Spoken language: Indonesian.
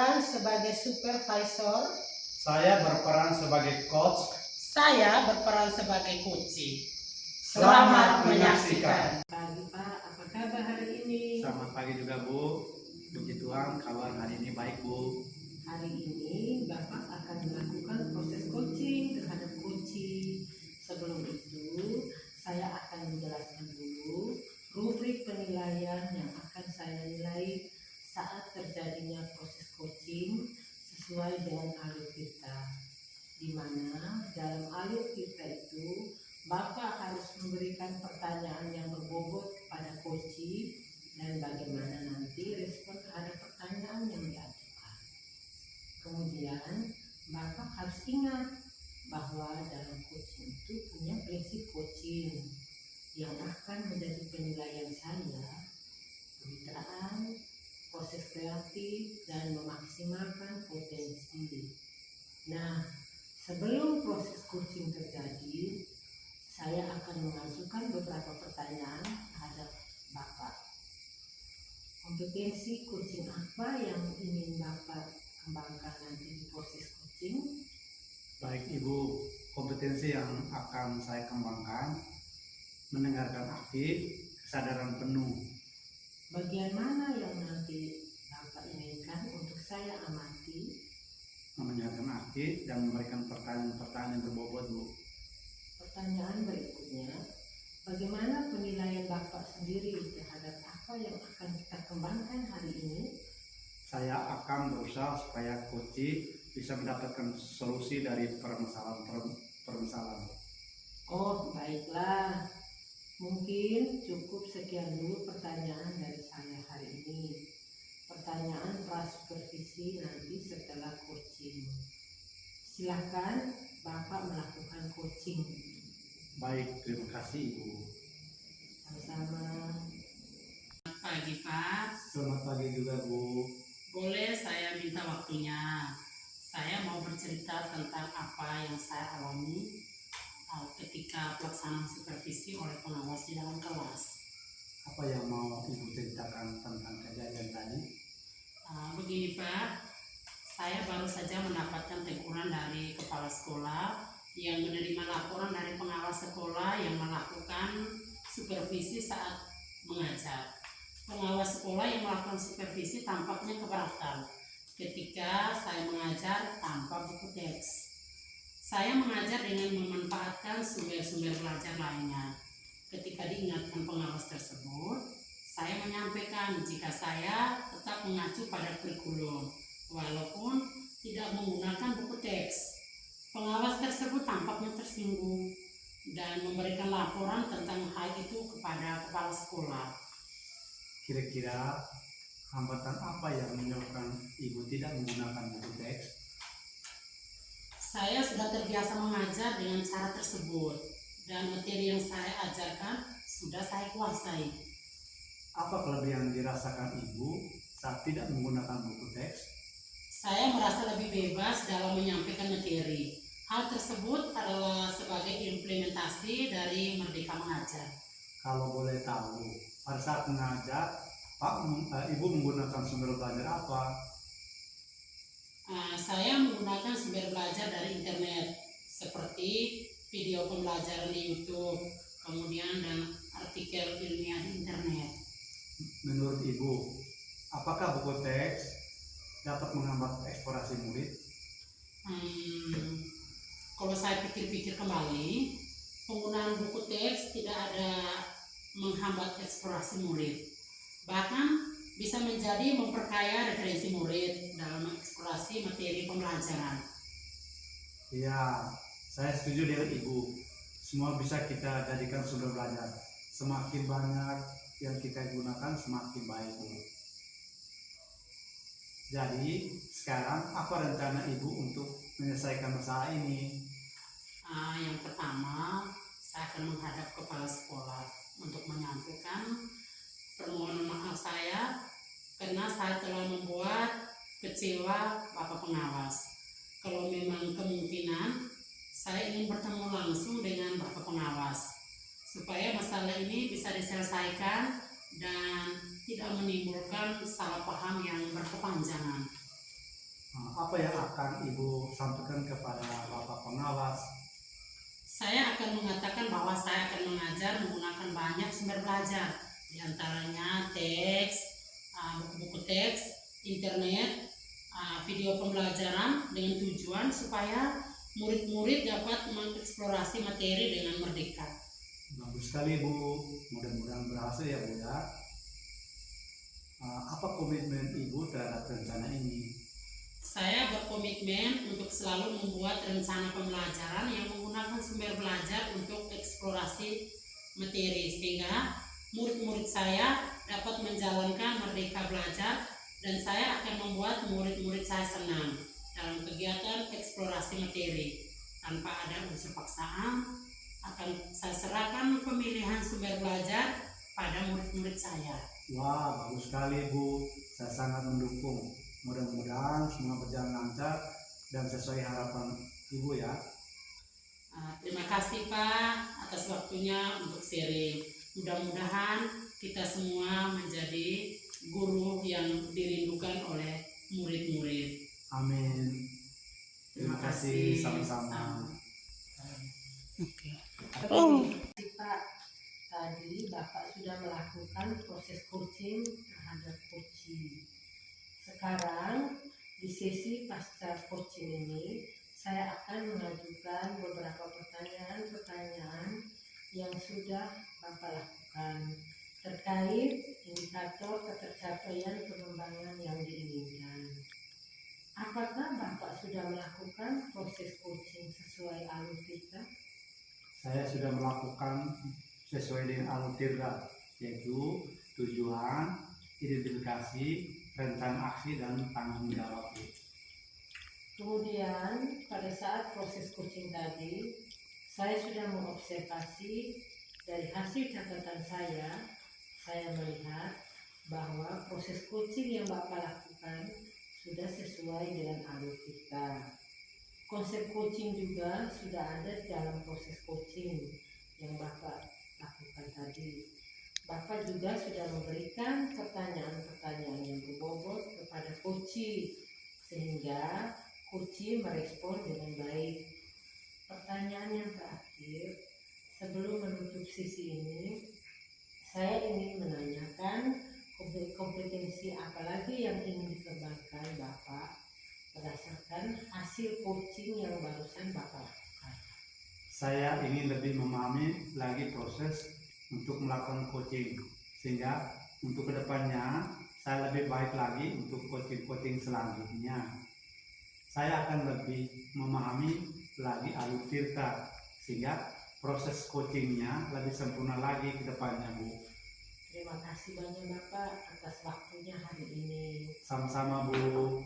berperan sebagai supervisor. Saya berperan sebagai coach. Saya berperan sebagai coaching. Selamat menyaksikan. Pagi Pak, apa kabar hari ini? Selamat pagi juga Bu. Puji Tuhan, kabar hari ini baik Bu. Hari ini Bapak akan melakukan proses coaching terhadap coaching. Sebelum itu, saya akan menjelaskan dulu rubrik penilaian yang akan saya nilai saat terjadinya proses coaching sesuai dengan alur kita. Di mana dalam alur kita itu Bapak harus memberikan pertanyaan yang berbobot pada coaching dan bagaimana nanti respon terhadap pertanyaan yang diajukan. Kemudian Bapak harus ingat bahwa dalam coaching itu punya prinsip coaching yang akan menjadi penilaian saya, kemitraan, proses kreatif, dan memaksimalkan potensi. Nah, sebelum proses coaching terjadi, saya akan mengajukan beberapa pertanyaan terhadap Bapak. Kompetensi coaching apa yang ingin Bapak kembangkan nanti di proses coaching? Baik Ibu, kompetensi yang akan saya kembangkan mendengarkan aktif, kesadaran penuh. Bagian mana yang nanti Bapak inginkan untuk saya amati? Mendengarkan aktif dan memberikan pertanyaan-pertanyaan yang berbobot Bu. Pertanyaan berikutnya, bagaimana penilaian Bapak sendiri terhadap apa yang akan kita kembangkan hari ini? Saya akan berusaha supaya coaching bisa mendapatkan solusi dari permasalahan. Oh, baiklah. Mungkin cukup sekian dulu pertanyaan dari saya hari ini. Pertanyaan prasupervisi nanti setelah coaching. Silakan Bapak melakukan coaching. Baik, terima kasih Ibu. Sama-sama. Pagi Pak, Selamat pagi juga Bu. boleh saya minta waktunya? Saya mau bercerita tentang apa yang saya alami ketika pelaksanaan supervisi oleh pengawas di dalam kelas. Apa yang mau Ibu ceritakan tentang kejadian tadi? Begini Pak, saya baru saja mendapatkan teguran dari kepala sekolah yang menerima laporan dari pengawas sekolah yang melakukan supervisi saat mengajar. Pengawas sekolah yang melakukan supervisi tampaknya keberatan ketika saya mengajar tanpa buku teks. Saya mengajar dengan memanfaatkan sumber-sumber belajar lainnya. Ketika diingatkan pengawas tersebut, saya menyampaikan jika saya tetap mengacu pada kurikulum, walaupun tidak menggunakan buku teks. Pengawas tersebut tampaknya tersinggung dan memberikan laporan tentang hal itu kepada kepala sekolah. Kira-kira hambatan apa yang menyebabkan Ibu tidak menggunakan buku teks? Saya sudah terbiasa mengajar dengan cara tersebut dan materi yang saya ajarkan sudah saya kuasai. Apa kelebihan dirasakan Ibu saat tidak menggunakan buku teks? Saya merasa lebih bebas dalam menyampaikan materi. Hal tersebut adalah sebagai implementasi dari Merdeka Mengajar. Kalau boleh tahu, pada saat mengajar, Ibu menggunakan sumber belajar apa? Saya menggunakan sumber belajar dari internet seperti video pembelajaran di YouTube, kemudian dan artikel ilmiah di internet. Menurut Ibu, apakah buku teks dapat menghambat eksplorasi murid? Kalau saya pikir-pikir kembali, penggunaan buku teks tidak ada menghambat eksplorasi murid. Bahkan bisa menjadi memperkaya referensi murid dalam mengeksplorasi materi pembelajaran. Ya, saya setuju dengan Ibu. Semua bisa kita jadikan sumber belajar. Semakin banyak yang kita gunakan, semakin baik Bu. Jadi, sekarang apa rencana Ibu untuk menyelesaikan masalah ini? Yang pertama, saya akan menghadap kepala sekolah untuk menyampaikan permohonan maaf saya karena saya telah membuat kecewa Bapak Pengawas. Kalau memang kemungkinan, saya ingin bertemu langsung dengan Bapak Pengawas supaya masalah ini bisa diselesaikan dan tidak menimbulkan salah paham yang berkepanjangan. apa yang akan Ibu sampaikan kepada Bapak pengawas? Saya akan mengatakan bahwa saya akan mengajar menggunakan banyak sumber belajar, diantaranya teks, buku-buku teks, internet, video pembelajaran dengan tujuan supaya murid-murid dapat mengeksplorasi materi dengan merdeka. Bagus sekali Bu, mudah-mudahan berhasil ya Bu ya. Apa komitmen Ibu terhadap rencana ini? Saya berkomitmen untuk selalu membuat rencana pembelajaran yang menggunakan sumber belajar untuk eksplorasi materi sehingga murid-murid saya dapat menjalankan merdeka belajar, dan saya akan membuat murid-murid saya senang dalam kegiatan eksplorasi materi. Tanpa ada unsur paksaan, akan saya serahkan pemilihan sumber belajar pada murid-murid saya. Wah, bagus sekali Bu, saya sangat mendukung. Mudah-mudahan semua berjalan lancar dan sesuai harapan Ibu ya. Terima kasih Pak atas waktunya untuk sharing. Mudah-mudahan kita semua menjadi guru yang dirindukan oleh murid-murid. Amin. Terima kasih sama-sama. Pak, tadi Bapak sudah melakukan proses coaching terhadap coaching. Sekarang di sesi pasca coaching ini saya akan mengajukan beberapa pertanyaan-pertanyaan yang sudah Bapak lakukan terkait indikator ketercapaian pengembangan yang diinginkan. Apakah Bapak sudah melakukan proses coaching sesuai alur kita? Saya sudah melakukan sesuai dengan alur TIRGA, yaitu tujuan, identifikasi, rencana aksi, dan tanggung jawab. Kemudian pada saat proses coaching tadi, saya sudah mengobservasi dari hasil catatan saya melihat bahwa proses coaching yang Bapak lakukan sudah sesuai dengan alur kita. Konsep coaching juga sudah ada dalam proses coaching yang Bapak lakukan tadi. Bapak juga sudah memberikan pertanyaan-pertanyaan yang berbobot kepada coaching sehingga coaching merespon dengan baik. Pertanyaan yang terakhir, sebelum menutup sesi ini, saya ingin menanyakan kompetensi apa lagi yang ingin dikembangkan Bapak berdasarkan hasil coaching yang barusan Bapak lakukan. Saya ingin lebih memahami lagi proses untuk melakukan coaching, sehingga untuk kedepannya saya lebih baik lagi untuk coaching selanjutnya. Saya akan lebih memahami lagi alur TIRGA, sehingga proses coachingnya lebih sempurna lagi ke depannya Bu. Terima kasih banyak Bapak atas waktunya hari ini. Sama-sama Bu.